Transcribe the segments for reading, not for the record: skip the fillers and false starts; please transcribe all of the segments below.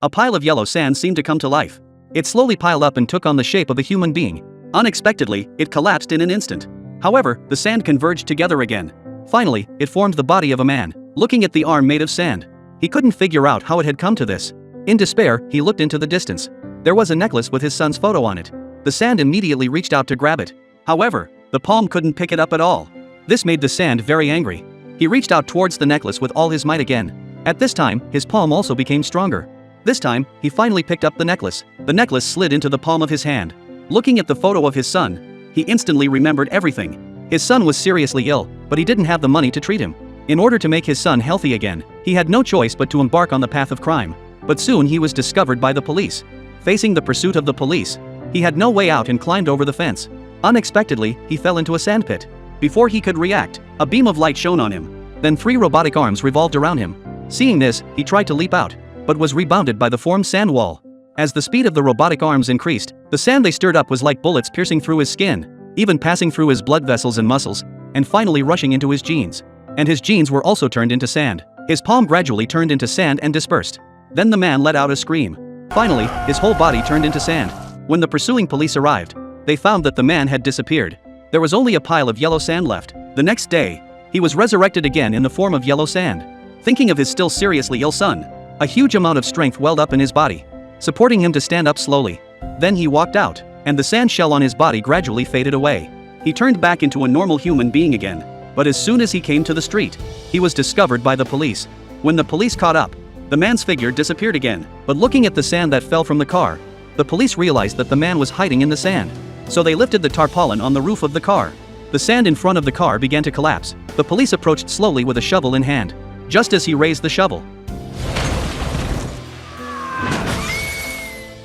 A pile of yellow sand seemed to come to life. It slowly piled up and took on the shape of a human being. Unexpectedly, it collapsed in an instant. However, the sand converged together again. Finally, it formed the body of a man, looking at the arm made of sand. He couldn't figure out how it had come to this. In despair, he looked into the distance. There was a necklace with his son's photo on it. The sand immediately reached out to grab it. However, the palm couldn't pick it up at all. This made the sand very angry. He reached out towards the necklace with all his might again. At this time, his palm also became stronger. This time, he finally picked up the necklace. The necklace slid into the palm of his hand. Looking at the photo of his son, he instantly remembered everything. His son was seriously ill, but he didn't have the money to treat him. In order to make his son healthy again, he had no choice but to embark on the path of crime. But soon he was discovered by the police. Facing the pursuit of the police, he had no way out and climbed over the fence. Unexpectedly, he fell into a sandpit. Before he could react, a beam of light shone on him. Then 3 robotic arms revolved around him. Seeing this, he tried to leap out, but was rebounded by the formed sand wall. As the speed of the robotic arms increased, the sand they stirred up was like bullets piercing through his skin, even passing through his blood vessels and muscles, and finally rushing into his jeans. And his jeans were also turned into sand. His palm gradually turned into sand and dispersed. Then the man let out a scream. Finally, his whole body turned into sand. When the pursuing police arrived, they found that the man had disappeared. There was only a pile of yellow sand left. The next day, he was resurrected again in the form of yellow sand. Thinking of his still seriously ill son, a huge amount of strength welled up in his body, supporting him to stand up slowly. Then he walked out, and the sand shell on his body gradually faded away. He turned back into a normal human being again. But as soon as he came to the street, he was discovered by the police. When the police caught up, the man's figure disappeared again. But looking at the sand that fell from the car, the police realized that the man was hiding in the sand. So they lifted the tarpaulin on the roof of the car. The sand in front of the car began to collapse. The police approached slowly with a shovel in hand. Just as he raised the shovel,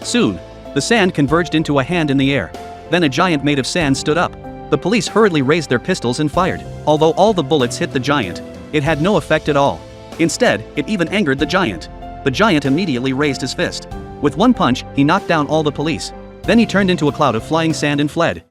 soon, the sand converged into a hand in the air. Then a giant made of sand stood up. The police hurriedly raised their pistols and fired. Although all the bullets hit the giant, it had no effect at all. Instead, it even angered the giant. The giant immediately raised his fist. With one punch, he knocked down all the police. Then he turned into a cloud of flying sand and fled.